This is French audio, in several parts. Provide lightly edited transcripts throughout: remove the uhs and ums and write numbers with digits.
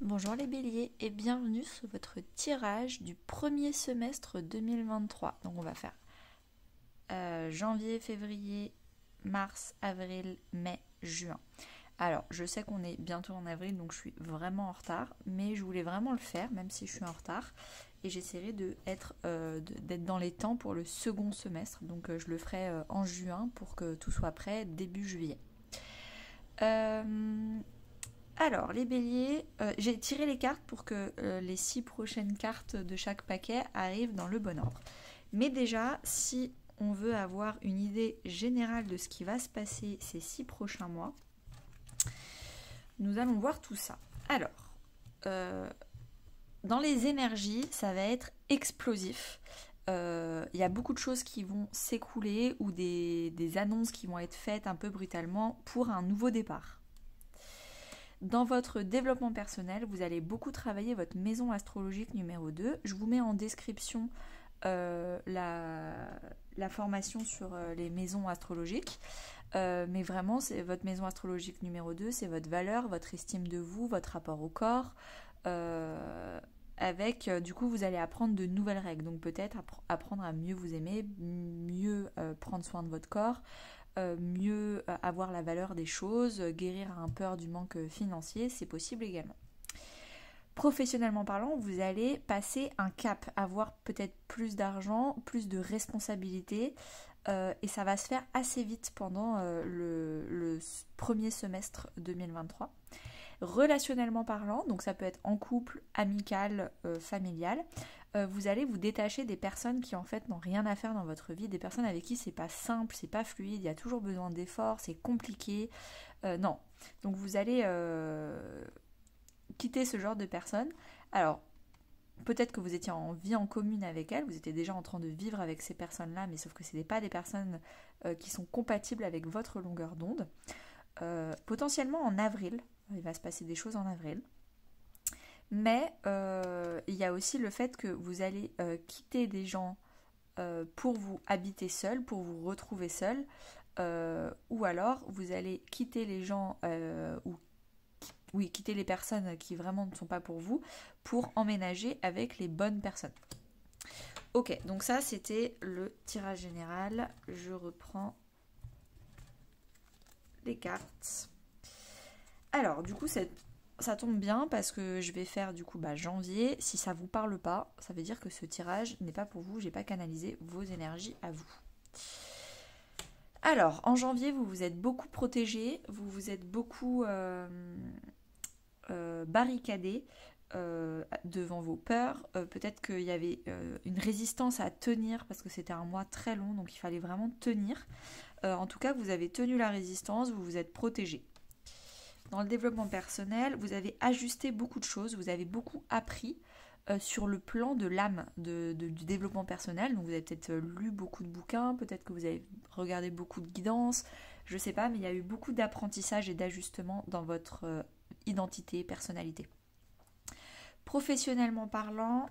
Bonjour les béliers et bienvenue sur votre tirage du premier semestre 2023. Donc on va faire janvier, février, mars, avril, mai, juin. Alors je sais qu'on est bientôt en avril donc je suis vraiment en retard, mais je voulais vraiment le faire même si je suis en retard et j'essaierai d'être dans les temps pour le second semestre. Donc je le ferai en juin pour que tout soit prêt début juillet. Alors, les béliers, j'ai tiré les cartes pour que les 6 prochaines cartes de chaque paquet arrivent dans le bon ordre. Mais déjà, si on veut avoir une idée générale de ce qui va se passer ces 6 prochains mois, nous allons voir tout ça. Alors, dans les énergies, ça va être explosif. Il y a beaucoup de choses qui vont s'écouler ou des annonces qui vont être faites un peu brutalement pour un nouveau départ. Dans votre développement personnel, vous allez beaucoup travailler votre maison astrologique numéro 2. Je vous mets en description la formation sur les maisons astrologiques. Mais vraiment, c'est votre maison astrologique numéro 2, c'est votre valeur, votre estime de vous, votre rapport au corps. Du coup, vous allez apprendre de nouvelles règles. Donc peut-être apprendre à mieux vous aimer, mieux prendre soin de votre corps, mieux avoir la valeur des choses, guérir un peur du manque financier, c'est possible également. Professionnellement parlant, vous allez passer un cap, avoir peut-être plus d'argent, plus de responsabilités, et ça va se faire assez vite pendant le premier semestre 2023. Relationnellement parlant, donc ça peut être en couple, amical, familial, vous allez vous détacher des personnes qui en fait n'ont rien à faire dans votre vie, des personnes avec qui c'est pas simple, c'est pas fluide, il y a toujours besoin d'efforts, c'est compliqué. Non. Donc vous allez quitter ce genre de personnes. Alors, peut-être que vous étiez en vie en commune avec elles, vous étiez déjà en train de vivre avec ces personnes-là, mais sauf que ce n'est pas des personnes qui sont compatibles avec votre longueur d'onde. Potentiellement en avril, il va se passer des choses en avril. Mais il y a aussi le fait que vous allez quitter des gens pour vous habiter seul, pour vous retrouver seul, ou alors vous allez quitter les gens quitter les personnes qui vraiment ne sont pas pour vous, pour emménager avec les bonnes personnes. Ok, donc ça c'était le tirage général. Je reprends les cartes. Alors, du coup, ça tombe bien parce que je vais faire du coup janvier. Si ça vous parle pas, ça veut dire que ce tirage n'est pas pour vous. J'ai pas canalisé vos énergies à vous. Alors, en janvier, vous vous êtes beaucoup protégé, vous vous êtes beaucoup barricadé devant vos peurs. Peut-être qu'il y avait une résistance à tenir parce que c'était un mois très long, donc il fallait vraiment tenir. En tout cas, vous avez tenu la résistance, vous vous êtes protégé. Dans le développement personnel, vous avez ajusté beaucoup de choses, vous avez beaucoup appris sur le plan de l'âme du développement personnel. Donc vous avez peut-être lu beaucoup de bouquins, peut-être que vous avez regardé beaucoup de guidances, je ne sais pas, mais il y a eu beaucoup d'apprentissage et d'ajustement dans votre identité, personnalité. Professionnellement parlant,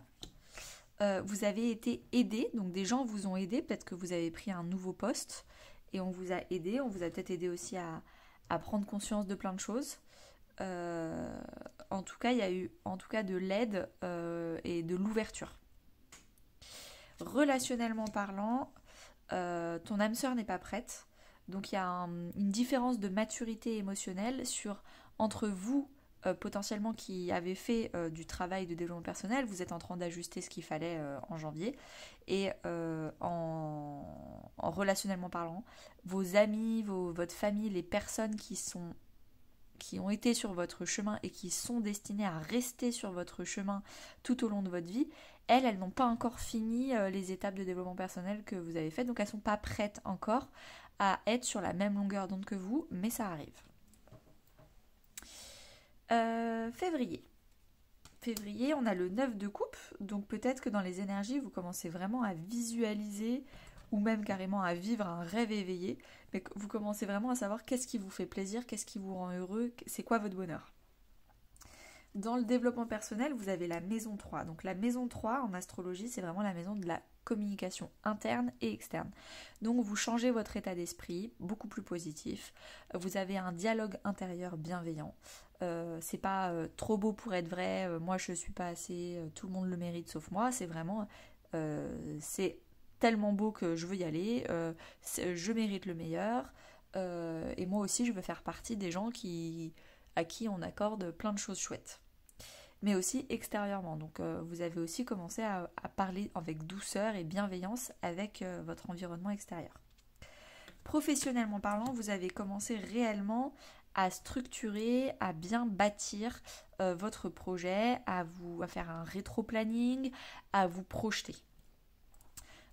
vous avez été aidé, donc des gens vous ont aidé, peut-être que vous avez pris un nouveau poste et on vous a aidé, on vous a peut-être aidé aussi à prendre conscience de plein de choses. En tout cas, il y a eu de l'aide et de l'ouverture. Relationnellement parlant, ton âme sœur n'est pas prête. Donc il y a une différence de maturité émotionnelle entre vous, potentiellement qui avez fait du travail de développement personnel, vous êtes en train d'ajuster ce qu'il fallait en janvier, et en relationnellement parlant, vos amis, votre famille, les personnes qui ont été sur votre chemin et qui sont destinées à rester sur votre chemin tout au long de votre vie, elles n'ont pas encore fini les étapes de développement personnel que vous avez faites, donc elles ne sont pas prêtes encore à être sur la même longueur d'onde que vous, mais ça arrive. Février, on a le 9 de coupe, donc peut-être que dans les énergies, vous commencez vraiment à visualiser ou même carrément à vivre un rêve éveillé, mais vous commencez vraiment à savoir qu'est-ce qui vous fait plaisir, qu'est-ce qui vous rend heureux, c'est quoi votre bonheur. Dans le développement personnel, vous avez la maison 3. Donc la maison 3 en astrologie, c'est vraiment la maison de la communication interne et externe. Donc vous changez votre état d'esprit, beaucoup plus positif. Vous avez un dialogue intérieur bienveillant. C'est pas trop beau pour être vrai, moi je suis pas assez, tout le monde le mérite sauf moi. C'est vraiment, c'est tellement beau que je veux y aller, je mérite le meilleur. Et moi aussi je veux faire partie des gens à qui on accorde plein de choses chouettes. Mais aussi extérieurement. Donc vous avez aussi commencé à parler avec douceur et bienveillance avec votre environnement extérieur. Professionnellement parlant, vous avez commencé réellement à structurer, à bien bâtir votre projet, à faire un rétro-planning, à vous projeter.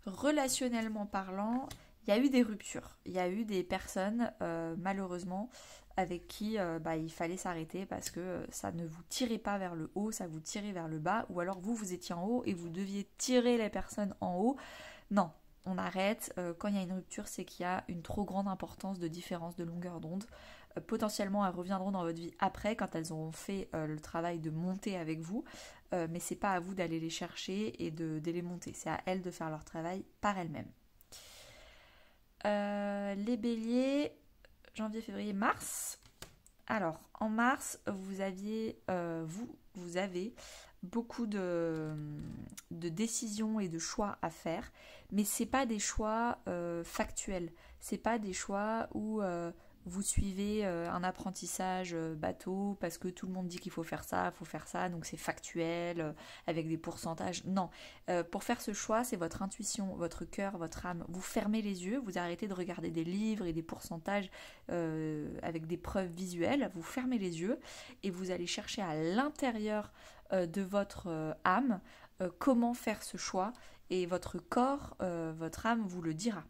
Relationnellement parlant, il y a eu des ruptures. Il y a eu des personnes, malheureusement, avec qui il fallait s'arrêter parce que ça ne vous tirait pas vers le haut, ça vous tirait vers le bas, ou alors vous étiez en haut et vous deviez tirer les personnes en haut. Non, on arrête. Quand il y a une rupture, c'est qu'il y a une trop grande importance de différence de longueur d'onde. Potentiellement, elles reviendront dans votre vie après quand elles auront fait le travail de monter avec vous, mais c'est pas à vous d'aller les chercher et de les monter. C'est à elles de faire leur travail par elles-mêmes. Les béliers, janvier, février, mars. Alors, en mars, vous avez beaucoup de décisions et de choix à faire, mais c'est pas des choix factuels. C'est pas des choix où vous suivez un apprentissage bateau parce que tout le monde dit qu'il faut faire ça, donc c'est factuel, avec des pourcentages. Non, pour faire ce choix, c'est votre intuition, votre cœur, votre âme. Vous fermez les yeux, vous arrêtez de regarder des livres et des pourcentages avec des preuves visuelles, vous fermez les yeux et vous allez chercher à l'intérieur de votre âme comment faire ce choix et votre corps, votre âme vous le dira.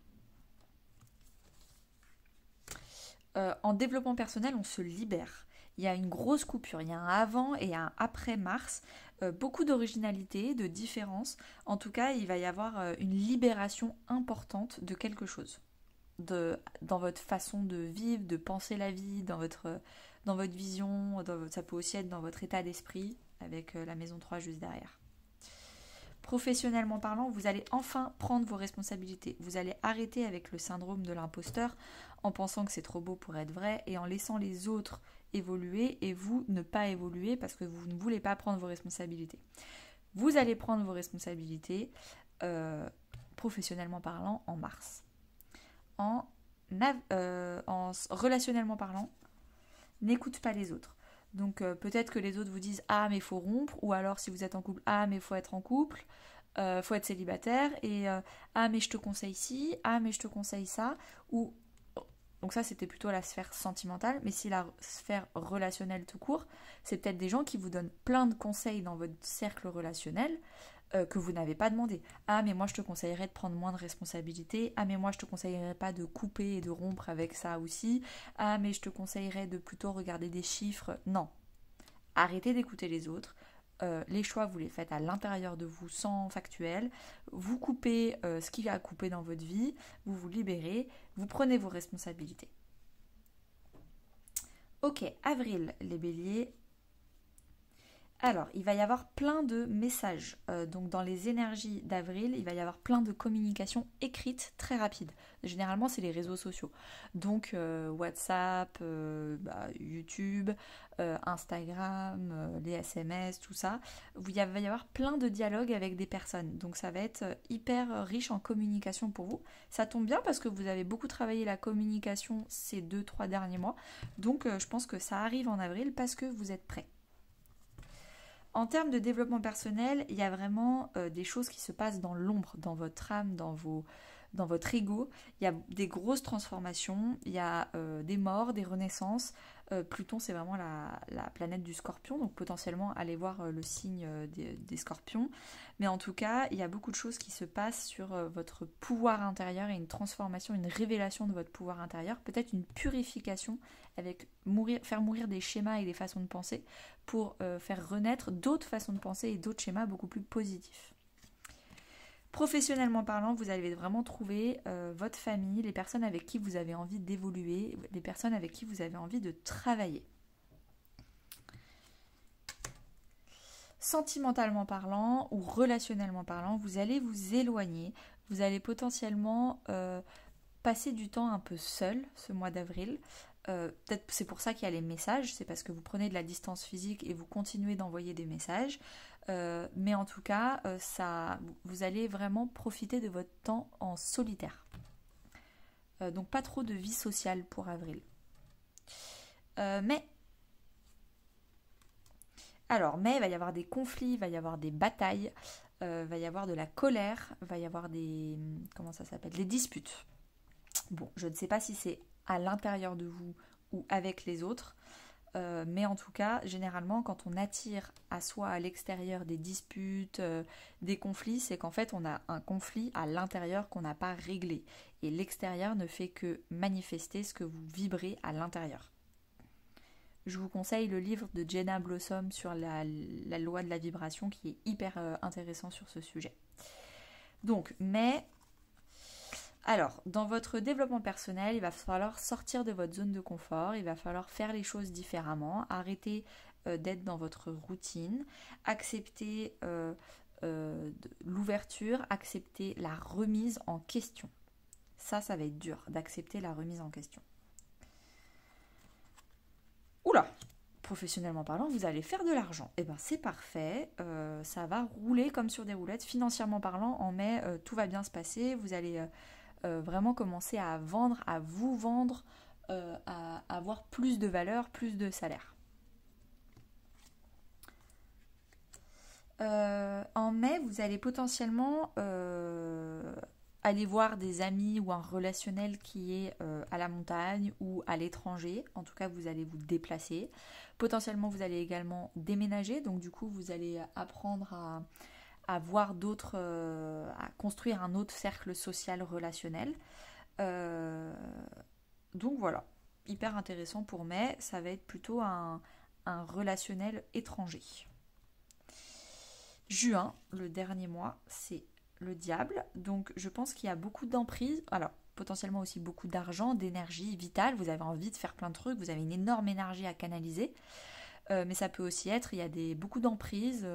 En développement personnel, on se libère. Il y a une grosse coupure, il y a un avant et un après mars, beaucoup d'originalité, de différence. En tout cas, il va y avoir une libération importante de quelque chose. Dans votre façon de vivre, de penser la vie, dans votre vision, ça peut aussi être dans votre état d'esprit, avec la maison 3 juste derrière. Professionnellement parlant, vous allez enfin prendre vos responsabilités. Vous allez arrêter avec le syndrome de l'imposteur en pensant que c'est trop beau pour être vrai et en laissant les autres évoluer et vous ne pas évoluer parce que vous ne voulez pas prendre vos responsabilités. Vous allez prendre vos responsabilités professionnellement parlant en mars. En relationnellement parlant, n'écoute pas les autres. Donc peut-être que les autres vous disent « Ah mais il faut rompre » ou alors si vous êtes en couple « Ah mais il faut être en couple ». Faut être célibataire et ah mais je te conseille ci, ah mais je te conseille ça, ou donc ça c'était plutôt la sphère sentimentale, mais si la sphère relationnelle tout court, c'est peut-être des gens qui vous donnent plein de conseils dans votre cercle relationnel que vous n'avez pas demandé. Ah mais moi je te conseillerais de prendre moins de responsabilités, ah mais moi je te conseillerais pas de couper et de rompre avec ça aussi, ah mais je te conseillerais de plutôt regarder des chiffres. Non, arrêtez d'écouter les autres. Les choix, vous les faites à l'intérieur de vous sans factuel. Vous coupez ce qu'il y a à couper dans votre vie. Vous vous libérez. Vous prenez vos responsabilités. Ok, avril, les béliers. Alors, il va y avoir plein de messages. Donc, dans les énergies d'avril, il va y avoir plein de communications écrites très rapides. Généralement, c'est les réseaux sociaux. Donc, WhatsApp, YouTube, Instagram, les SMS, tout ça. Il va y avoir plein de dialogues avec des personnes. Donc, ça va être hyper riche en communication pour vous. Ça tombe bien parce que vous avez beaucoup travaillé la communication ces 2-3 derniers mois. Donc, je pense que ça arrive en avril parce que vous êtes prêts. En termes de développement personnel, il y a vraiment des choses qui se passent dans l'ombre, dans votre âme, dans votre ego. Il y a des grosses transformations, il y a des morts, des renaissances. Pluton, c'est vraiment la planète du Scorpion, donc potentiellement allez voir le signe des Scorpions. Mais en tout cas, il y a beaucoup de choses qui se passent sur votre pouvoir intérieur et une transformation, une révélation de votre pouvoir intérieur, peut-être une purification avec faire mourir des schémas et des façons de penser pour faire renaître d'autres façons de penser et d'autres schémas beaucoup plus positifs. Professionnellement parlant, vous allez vraiment trouver votre famille, les personnes avec qui vous avez envie d'évoluer, les personnes avec qui vous avez envie de travailler. sentimentalement parlant ou relationnellement parlant, vous allez vous éloigner, vous allez potentiellement passer du temps un peu seul ce mois d'avril. Peut-être c'est pour ça qu'il y a les messages, c'est parce que vous prenez de la distance physique et vous continuez d'envoyer des messages. Mais en tout cas, vous allez vraiment profiter de votre temps en solitaire. Donc pas trop de vie sociale pour avril. Mais il va y avoir des conflits, il va y avoir des batailles, il va y avoir de la colère, il va y avoir des... Comment ça s'appelle? Des disputes. Bon, je ne sais pas si c'est à l'intérieur de vous ou avec les autres, mais en tout cas, généralement, quand on attire à soi à l'extérieur des disputes, des conflits, c'est qu'en fait, on a un conflit à l'intérieur qu'on n'a pas réglé. Et l'extérieur ne fait que manifester ce que vous vibrez à l'intérieur. Je vous conseille le livre de Jenna Blossom sur la loi de la vibration qui est hyper intéressant sur ce sujet. Donc, alors, dans votre développement personnel, il va falloir sortir de votre zone de confort, il va falloir faire les choses différemment, arrêter d'être dans votre routine, accepter l'ouverture, accepter la remise en question. Ça va être dur d'accepter la remise en question. Oula, professionnellement parlant, vous allez faire de l'argent. Eh bien, c'est parfait. Ça va rouler comme sur des roulettes. Financièrement parlant, en mai, tout va bien se passer. Vous allez vraiment commencer à vendre, à vous vendre, à avoir plus de valeur, plus de salaire. En mai, vous allez potentiellement aller voir des amis ou un relationnel qui est à la montagne ou à l'étranger. En tout cas, vous allez vous déplacer. Potentiellement, vous allez également déménager. Donc, du coup, vous allez apprendre à voir d'autres, à construire un autre cercle social relationnel. Donc, voilà. Hyper intéressant pour mai. Ça va être plutôt un relationnel étranger. Juin, le dernier mois, c'est le diable, donc je pense qu'il y a beaucoup d'emprise, alors potentiellement aussi beaucoup d'argent, d'énergie vitale, vous avez envie de faire plein de trucs, vous avez une énorme énergie à canaliser, mais ça peut aussi être, il y a beaucoup d'emprise,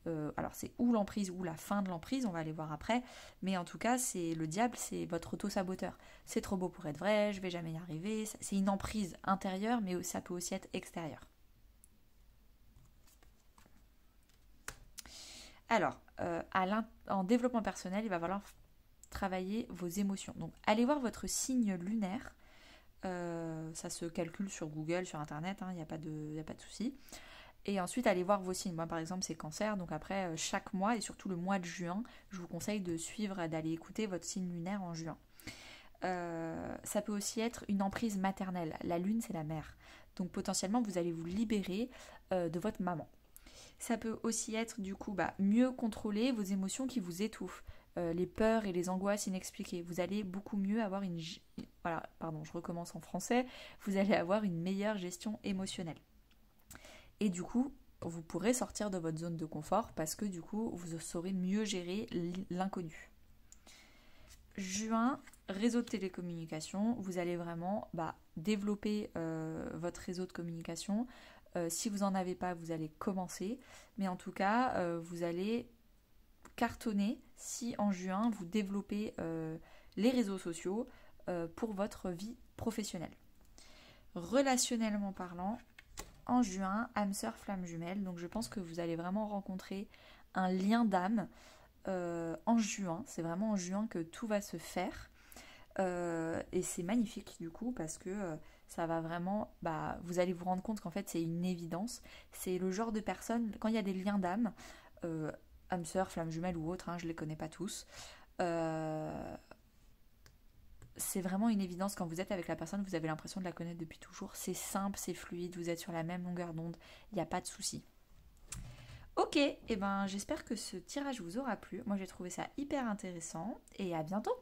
alors c'est ou l'emprise ou la fin de l'emprise, on va aller voir après, mais en tout cas c'est le diable, c'est votre auto-saboteur, c'est trop beau pour être vrai, je vais jamais y arriver, c'est une emprise intérieure, mais ça peut aussi être extérieure. Alors, en développement personnel, il va falloir travailler vos émotions. Donc, allez voir votre signe lunaire. Ça se calcule sur Google, sur Internet, il n'y a pas de souci. Et ensuite, allez voir vos signes. Moi, par exemple, c'est Cancer. Donc après, chaque mois, et surtout le mois de juin, je vous conseille de suivre, d'aller écouter votre signe lunaire en juin. Ça peut aussi être une emprise maternelle. La lune, c'est la mère. Donc potentiellement, vous allez vous libérer de votre maman. Ça peut aussi être du coup mieux contrôler vos émotions qui vous étouffent, les peurs et les angoisses inexpliquées. Vous allez beaucoup mieux avoir je recommence en français, vous allez avoir une meilleure gestion émotionnelle. Et du coup, vous pourrez sortir de votre zone de confort parce que du coup, vous saurez mieux gérer l'inconnu. Juin, réseau de télécommunication, vous allez vraiment développer votre réseau de communication. Si vous n'en avez pas, vous allez commencer. Mais en tout cas, vous allez cartonner si en juin, vous développez les réseaux sociaux pour votre vie professionnelle. Relationnellement parlant, en juin, âme sœur, flamme jumelle. Donc je pense que vous allez vraiment rencontrer un lien d'âme en juin. C'est vraiment en juin que tout va se faire. Et c'est magnifique du coup parce que ça va vraiment, vous allez vous rendre compte qu'en fait c'est une évidence. C'est le genre de personne, quand il y a des liens d'âme, âme sœur, flamme jumelle ou autre, je les connais pas tous, c'est vraiment une évidence. Quand vous êtes avec la personne, vous avez l'impression de la connaître depuis toujours. C'est simple, c'est fluide, vous êtes sur la même longueur d'onde, il n'y a pas de souci. Ok, et j'espère que ce tirage vous aura plu. Moi j'ai trouvé ça hyper intéressant et à bientôt.